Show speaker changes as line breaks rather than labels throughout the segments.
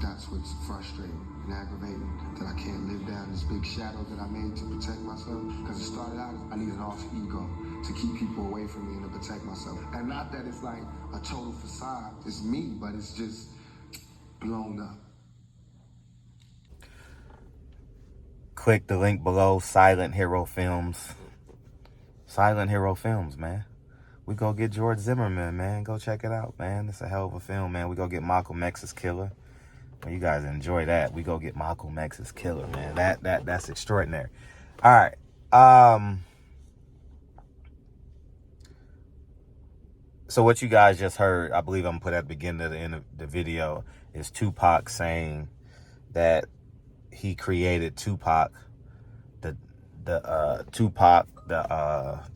That's what's frustrating and aggravating, that I can't live down this big shadow that I made to protect myself. Because it started out, I needed an alter ego to keep people away from me and to protect myself. And not that it's like a total facade, it's me, but it's just blown up.
Click the link below, Silent Hero Films. Silent Hero Films, man. We go get George Zimmerman, man. Go check it out, man. It's a hell of a film, man. We go get Malcolm X's Killer. Well, you guys enjoy that. We go get Malcolm X's Killer, man. That's extraordinary. All right. So what you guys just heard, I believe I'm gonna put at the beginning of the end of the video, is Tupac saying that he created Tupac, the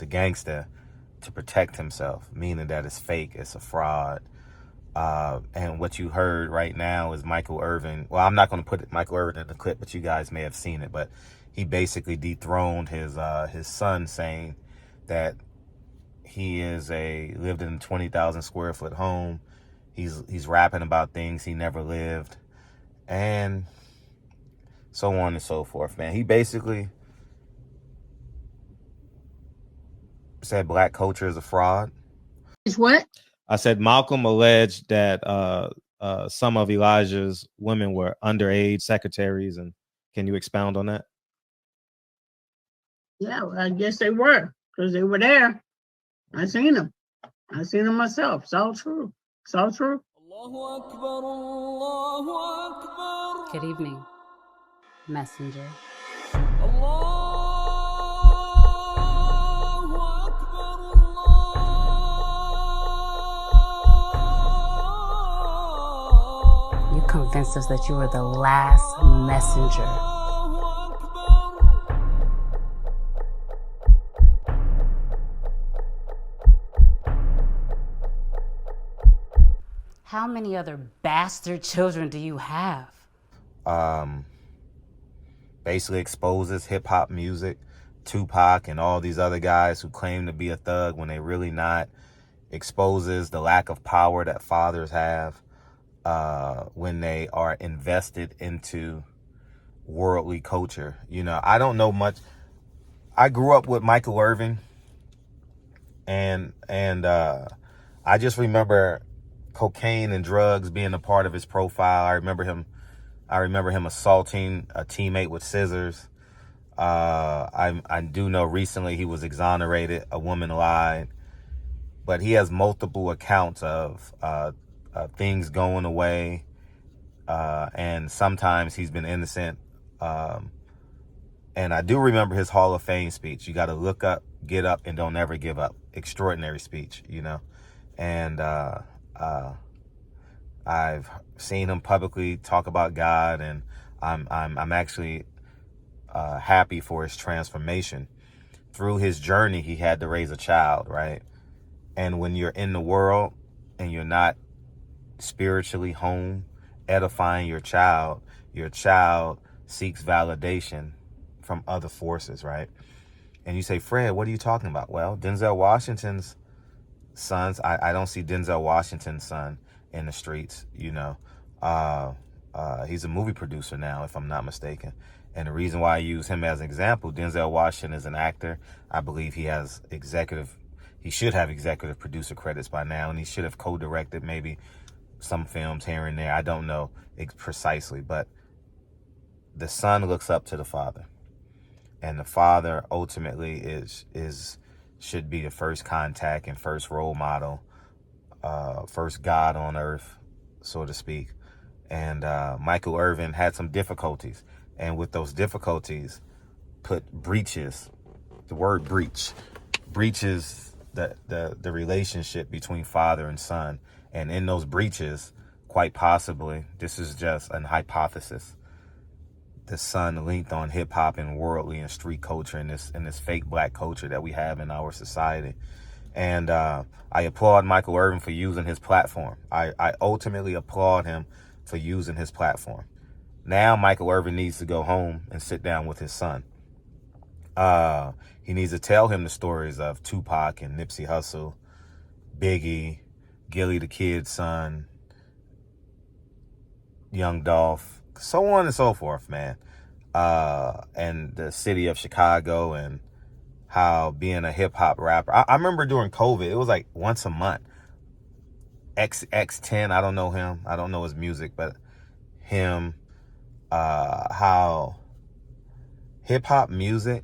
gangster, to protect himself, meaning that it's fake, it's a fraud. And what you heard right now is Michael Irving. Well, I'm not going to put Michael Irving in the clip, but you guys may have seen it. But he basically dethroned his son, saying that he lived in a 20,000 square foot home. He's rapping about things he never lived, and so on and so forth, man. He basically said black culture is a fraud.
Is what?
I said Malcolm alleged that some of Elijah's women were underage secretaries, and can you expound on that?
Yeah, well, I guess they were, because they were there. I seen them. I seen them myself. It's all true. It's all true.
Good evening, messenger. You convinced us that you were the last messenger. How many other bastard children do you have?
Basically exposes hip-hop music, Tupac and all these other guys who claim to be a thug when they really not. Exposes the lack of power that fathers have when they are invested into worldly culture. You know, I don't know much. I grew up with Michael Irving, and I just remember cocaine and drugs being a part of his profile. I remember him assaulting a teammate with scissors. I do know recently he was exonerated. A woman lied. But he has multiple accounts of things going away. And sometimes he's been innocent. And I do remember his Hall of Fame speech. You got to look up, get up, and don't ever give up. Extraordinary speech, you know. And I've seen him publicly talk about God, and I'm actually happy for his transformation. Through his journey, he had to raise a child, right? And when you're in the world and you're not spiritually home, edifying your child seeks validation from other forces, right? And you say, Fred, what are you talking about? Well, Denzel Washington's sons, I don't see Denzel Washington's son in the streets, you know. He's a movie producer now, if I'm not mistaken. And the reason why I use him as an example, Denzel Washington is an actor. I believe he should have executive producer credits by now, and he should have co-directed maybe some films here and there. I don't know precisely, but the son looks up to the father, and the father ultimately should be the first contact and first role model, first God on earth, so to speak. And Michael Irving had some difficulties, and with those difficulties, put breaches. The word breaches the relationship between father and son. And in those breaches, quite possibly, this is just an hypothesis, the son linked on hip hop and worldly and street culture and this fake black culture that we have in our society. And I applaud Michael Irving for using his platform. I ultimately applaud him for using his platform. Now Michael Irving needs to go home and sit down with his son. He needs to tell him the stories of Tupac and Nipsey Hussle, Biggie, Gillie the Kid's son, Young Dolph, so on and so forth, man. And the city of Chicago, and how being a hip hop rapper. I remember during COVID, it was like once a month. X10, I don't know him. I don't know his music, but him, how hip hop music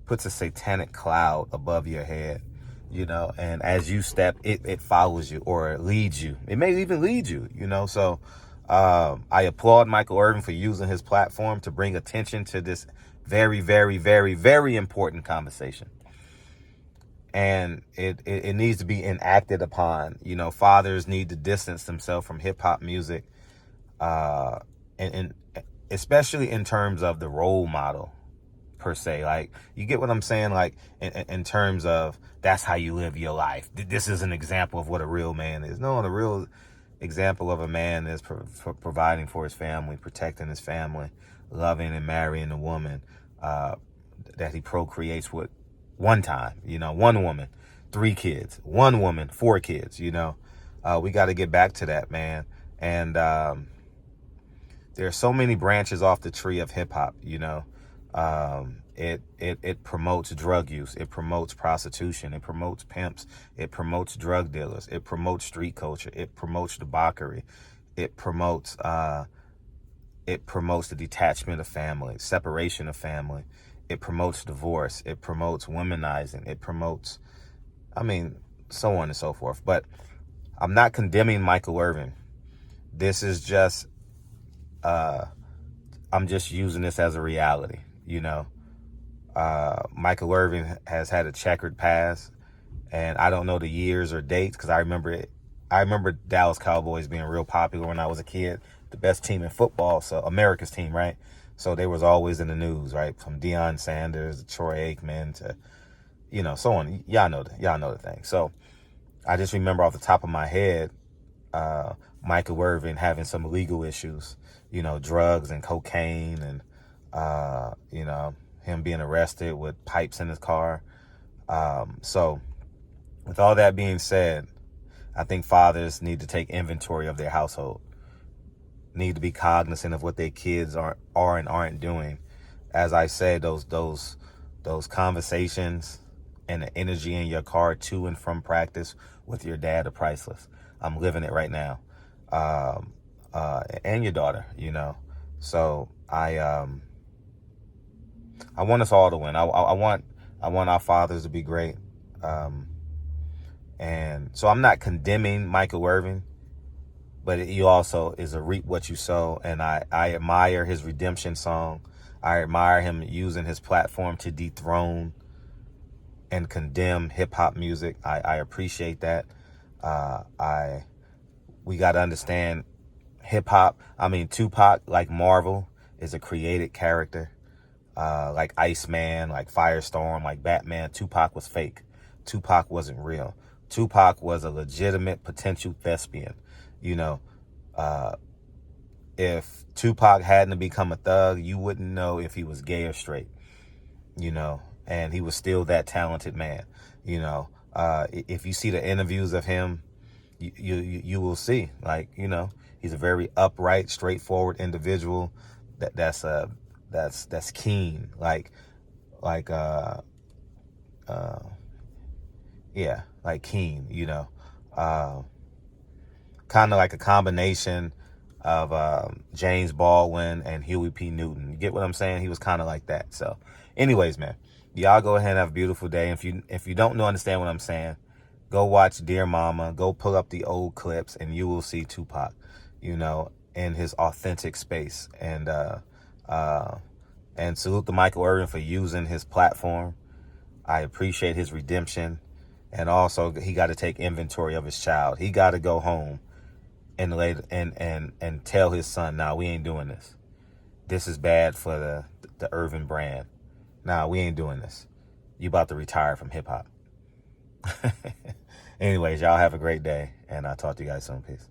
puts a satanic cloud above your head, you know, and as you step, it follows you or leads you. It may even lead you, you know. So I applaud Michael Irving for using his platform to bring attention to this very, very, very, very important conversation. And it needs to be enacted upon. You know, fathers need to distance themselves from hip hop music, and especially in terms of the role model per se. Like, you get what I'm saying? Like, in terms of that's how you live your life. This is an example of what a real man is. No, the real example of a man is providing for his family, protecting his family, loving and marrying a woman that he procreates with one time, you know, one woman, 3 kids, one woman, 4 kids, you know. We got to get back to that, man. And there are so many branches off the tree of hip hop, you know. It promotes drug use, it promotes prostitution, it promotes pimps, it promotes drug dealers, it promotes street culture, it promotes debauchery, it promotes the detachment of family, separation of family. It promotes divorce. It promotes womanizing. It promotes, I mean, so on and so forth. But I'm not condemning Michael Irving. This is just, I'm just using this as a reality, you know. Michael Irving has had a checkered past, and I don't know the years or dates because I remember Dallas Cowboys being real popular when I was a kid. The best team in football, so America's team, right? So they was always in the news, right? From Deion Sanders to Troy Aikman to, you know, so on. Y'all know the thing. So I just remember off the top of my head, Michael Irving having some legal issues, you know, drugs and cocaine, and you know, him being arrested with pipes in his car. So with all that being said, I think fathers need to take inventory of their household. Need to be cognizant of what their kids are and aren't doing. As I said, those conversations and the energy in your car to and from practice with your dad are priceless. I'm living it right now, and your daughter, you know. So I want us all to win. I want our fathers to be great, and so I'm not condemning Michael Irving. But he also is a reap what you sow. And I admire his redemption song. I admire him using his platform to dethrone and condemn hip hop music. I appreciate that. We got to understand hip hop. I mean, Tupac, like Marvel, is a created character. Like Iceman, like Firestorm, like Batman. Tupac was fake. Tupac wasn't real. Tupac was a legitimate potential thespian. You know, if Tupac hadn't become a thug, you wouldn't know if he was gay or straight, you know, and he was still that talented man. You know, if you see the interviews of him, you will see, like, you know, he's a very upright, straightforward individual that's keen, yeah, like keen, you know, kind of like a combination of James Baldwin and Huey P. Newton. You get what I'm saying? He was kind of like that. So anyways, man, y'all go ahead and have a beautiful day. If you don't understand what I'm saying, go watch Dear Mama, go pull up the old clips, and you will see Tupac, you know, in his authentic space. And salute to Michael Irving for using his platform. I appreciate his redemption. And also, he got to take inventory of his child. He got to go home and tell his son, nah, we ain't doing this. This is bad for the Irving brand. Nah, we ain't doing this. You about to retire from hip hop. Anyways, y'all have a great day, and I'll talk to you guys soon. Peace.